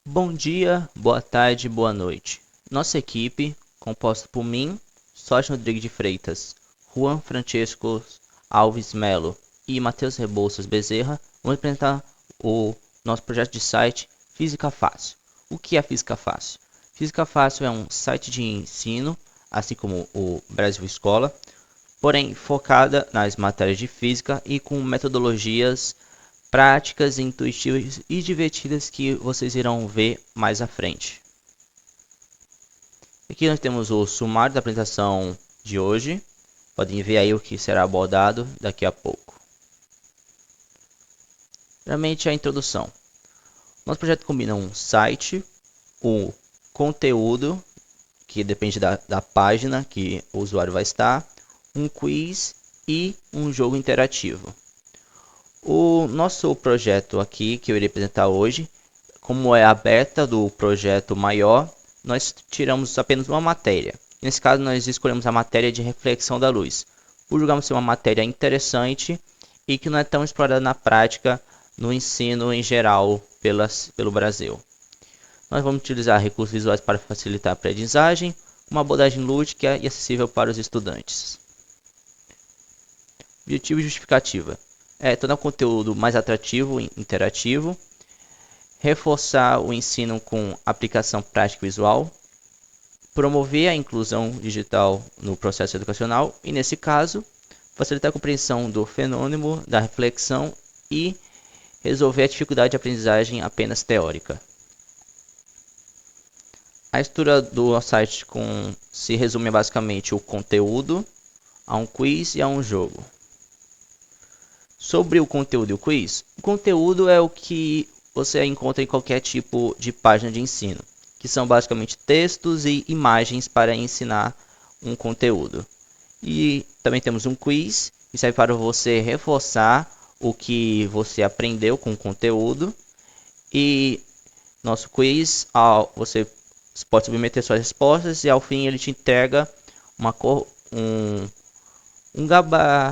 Bom dia, boa tarde, boa noite. Nossa equipe, composta por mim, Sócio Rodrigues de Freitas, Juan Francesco Alves Melo e Matheus Rebouças Bezerra, vamos apresentar o nosso projeto de site Física Fácil. O que é Física Fácil? Física Fácil é um site de ensino, assim como o Brasil Escola, porém focada nas matérias de física e com metodologias práticas, intuitivas e divertidas que vocês irão ver mais à frente. Aqui nós temos o sumário da apresentação de hoje. Podem ver aí o que será abordado daqui a pouco. Primeiramente, a introdução. Nosso projeto combina um site, o conteúdo, que depende da página que o usuário vai estar, um quiz e um jogo interativo. O nosso projeto aqui, que eu irei apresentar hoje, como é a beta do projeto maior, nós tiramos apenas uma matéria. Nesse caso, nós escolhemos a matéria de reflexão da luz, por julgarmos ser uma matéria interessante e que não é tão explorada na prática no ensino em geral pelo Brasil. Nós vamos utilizar recursos visuais para facilitar a aprendizagem, uma abordagem lúdica e acessível para os estudantes. Objetivo e justificativa. Tornar o conteúdo mais atrativo e interativo, reforçar o ensino com aplicação prática e visual, promover a inclusão digital no processo educacional e, nesse caso, facilitar a compreensão do fenômeno da reflexão e resolver a dificuldade de aprendizagem apenas teórica. A estrutura do site se resume basicamente o conteúdo, a um quiz e a um jogo. Sobre o conteúdo e o quiz, o conteúdo é o que você encontra em qualquer tipo de página de ensino, que são basicamente textos e imagens para ensinar um conteúdo. E também temos um quiz, que serve para você reforçar o que você aprendeu com o conteúdo. E nosso quiz, você pode submeter suas respostas e ao fim ele te entrega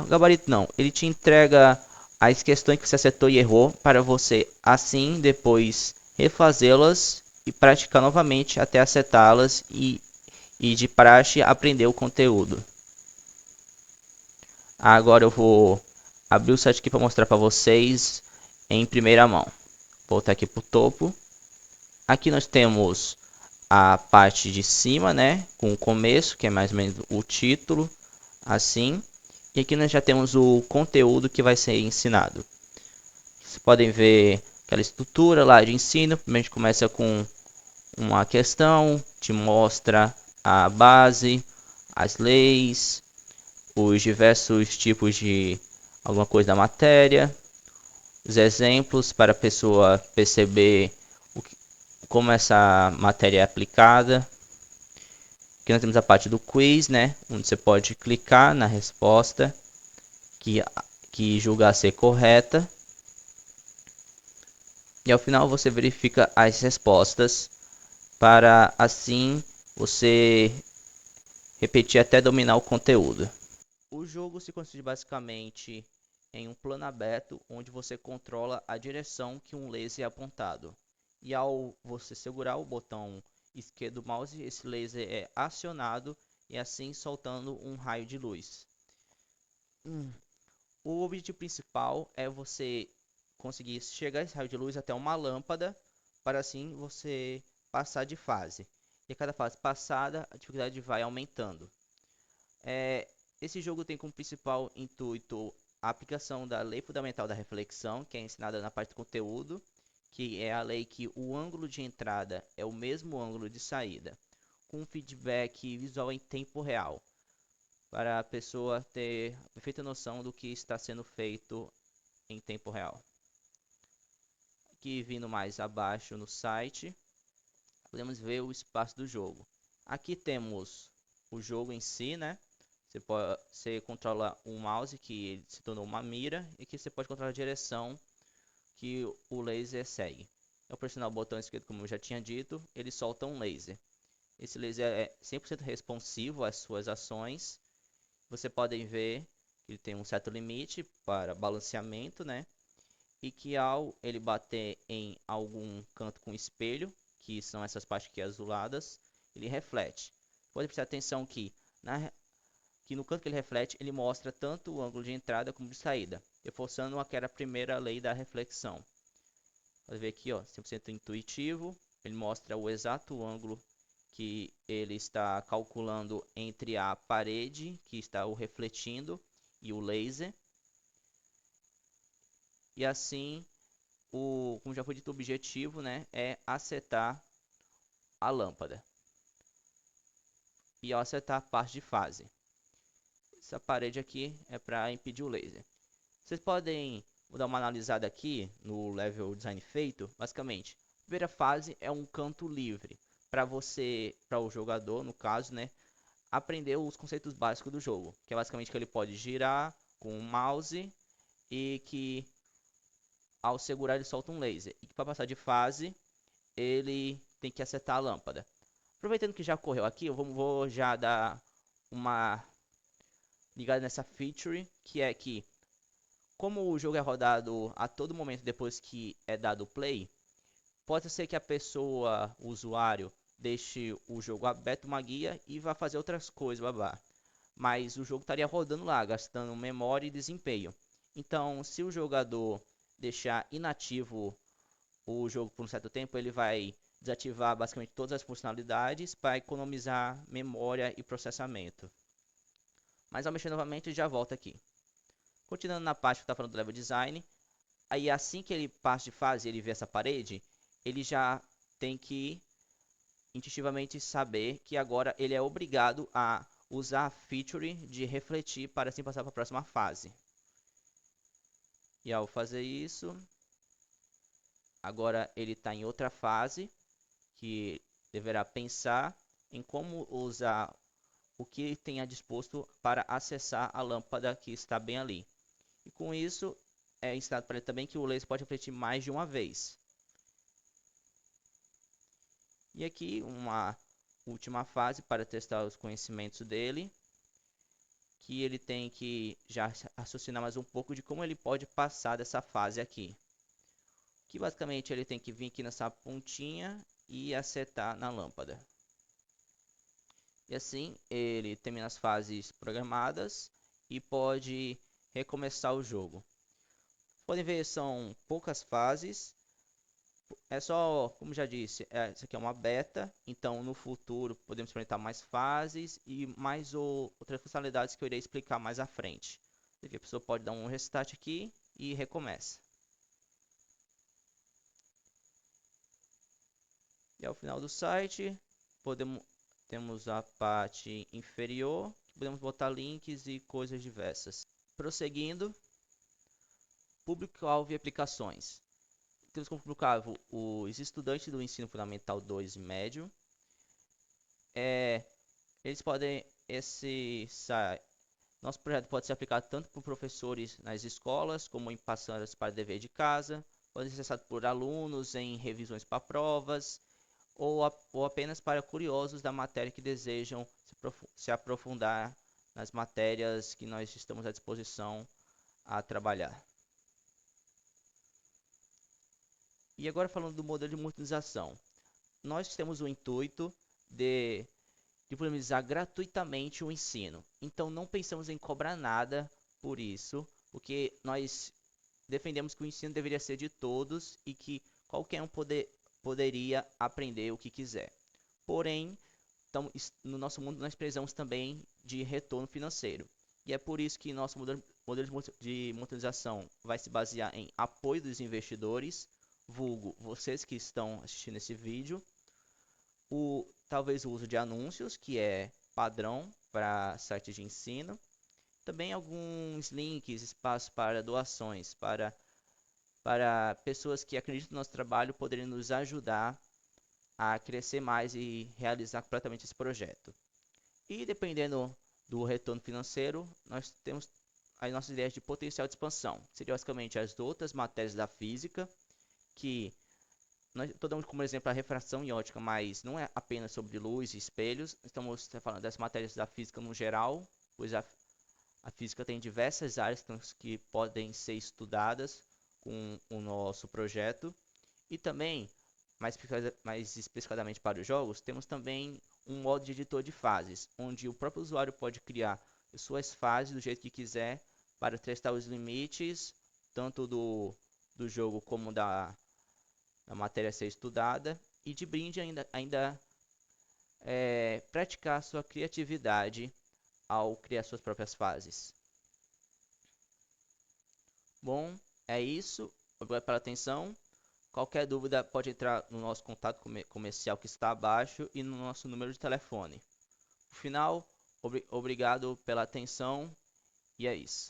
gabarito não, ele te entrega as questões que você acertou e errou para você assim depois refazê-las e praticar novamente até acertá-las e de praxe aprender o conteúdo. Agora eu vou abrir o site aqui para mostrar para vocês em primeira mão. Voltar aqui para o topo. Aqui nós temos a parte de cima, né, com o começo, que é mais ou menos o título, assim. E aqui nós já temos o conteúdo que vai ser ensinado. Vocês podem ver aquela estrutura lá de ensino. Primeiro a gente começa com uma questão, te mostra a base, as leis, os diversos tipos de alguma coisa da matéria, os exemplos para a pessoa perceber como essa matéria é aplicada. Aqui nós temos a parte do quiz, né, onde você pode clicar na resposta que julgar ser correta. E ao final você verifica as respostas para assim você repetir até dominar o conteúdo. O jogo se consiste basicamente em um plano aberto onde você controla a direção que um laser é apontado. E ao você segurar o botão esquerdo do mouse, esse laser é acionado e assim soltando um raio de luz. O objetivo principal é você conseguir chegar esse raio de luz até uma lâmpada para assim você passar de fase. E a cada fase passada, a dificuldade vai aumentando. Esse jogo tem como principal intuito a aplicação da lei fundamental da reflexão, que é ensinada na parte do conteúdo, que é a lei que o ângulo de entrada é o mesmo ângulo de saída, com feedback visual em tempo real, para a pessoa ter perfeita noção do que está sendo feito em tempo real. Aqui vindo mais abaixo no site, podemos ver o espaço do jogo. Aqui temos o jogo em si, né? Você controla o mouse que se tornou uma mira e que você pode controlar a direção que o laser segue. Ao pressionar o botão esquerdo, como eu já tinha dito, ele solta um laser. Esse laser é 100% responsivo às suas ações. Você pode ver que ele tem um certo limite para balanceamento, né? E que ao ele bater em algum canto com espelho, que são essas partes aqui azuladas, ele reflete. Pode prestar atenção que no canto que ele reflete, ele mostra tanto o ângulo de entrada como de saída, reforçando aquela primeira lei da reflexão. Pode ver aqui, ó, 100% intuitivo, ele mostra o exato ângulo que ele está calculando entre a parede, que está o refletindo, e o laser. E assim, como já foi dito, o objetivo, né, é acertar a lâmpada. E ao acertar a parte de fase. Essa parede aqui é para impedir o laser. Vocês podem dar uma analisada aqui no level design feito. Basicamente, a primeira fase é um canto livre para o jogador, no caso, né, aprender os conceitos básicos do jogo, que é basicamente que ele pode girar com o mouse e que ao segurar ele solta um laser. E que para passar de fase, ele tem que acertar a lâmpada. Aproveitando que já correu aqui, eu vou já dar uma ligada nessa feature, que é que como o jogo é rodado a todo momento depois que é dado play, pode ser que a pessoa, o usuário, deixe o jogo aberto uma guia e vá fazer outras coisas, babá. Mas o jogo estaria rodando lá, gastando memória e desempenho. Então, se o jogador deixar inativo o jogo por um certo tempo, ele vai desativar basicamente todas as funcionalidades para economizar memória e processamento. Mas ao mexer novamente, ele já volta aqui. Continuando na parte que está falando do level design, aí assim que ele passa de fase e ele vê essa parede, ele já tem que intuitivamente saber que agora ele é obrigado a usar a feature de refletir para assim passar para a próxima fase. E ao fazer isso, agora ele está em outra fase, que deverá pensar em como usar o que tem a disposto para acessar a lâmpada que está bem ali. E com isso, é ensinado para ele também que o laser pode refletir mais de uma vez. E aqui uma última fase para testar os conhecimentos dele, que ele tem que já raciocinar mais um pouco de como ele pode passar dessa fase aqui. Que basicamente ele tem que vir aqui nessa pontinha e acertar na lâmpada. E assim ele termina as fases programadas e pode recomeçar o jogo. Podem ver, são poucas fases. É só, como já disse, isso aqui é uma beta, então no futuro podemos experimentar mais fases e mais outras funcionalidades que eu irei explicar mais à frente. Aqui a pessoa pode dar um restart aqui e recomeça. E ao final do site, temos a parte inferior, que podemos botar links e coisas diversas. Prosseguindo, público-alvo e aplicações. Temos como público-alvo os estudantes do ensino fundamental 2 e médio. Eles podem, nosso projeto pode ser aplicado tanto por professores nas escolas, como em passadas para dever de casa, pode ser acessado por alunos em revisões para provas, ou apenas para curiosos da matéria que desejam se aprofundar nas matérias que nós estamos à disposição a trabalhar. E agora falando do modelo de monitorização. Nós temos o intuito de disponibilizar gratuitamente o ensino. Então não pensamos em cobrar nada por isso, porque nós defendemos que o ensino deveria ser de todos e que qualquer um poderia aprender o que quiser. Porém, no nosso mundo nós precisamos também de retorno financeiro. E é por isso que nosso modelo de monetização vai se basear em apoio dos investidores, vulgo vocês que estão assistindo esse vídeo, talvez o uso de anúncios, que é padrão para sites de ensino, também alguns links, espaços para doações, para pessoas que acreditam no nosso trabalho poderem nos ajudar a crescer mais e realizar completamente esse projeto. E dependendo do retorno financeiro, nós temos as nossas ideias de potencial de expansão. Seria basicamente as outras matérias da física, que nós tomamos como exemplo a refração iótica, mas não é apenas sobre luz e espelhos. Estamos falando das matérias da física no geral, pois a física tem diversas áreas que podem ser estudadas com o nosso projeto. E também mais especificadamente para os jogos, temos também um modo de editor de fases, onde o próprio usuário pode criar suas fases do jeito que quiser para testar os limites, tanto do jogo como da matéria a ser estudada, e de brinde ainda praticar sua criatividade ao criar suas próprias fases. Bom, é isso. Obrigado pela atenção. Qualquer dúvida pode entrar no nosso contato comercial que está abaixo e no nosso número de telefone. No final, obrigado pela atenção e é isso.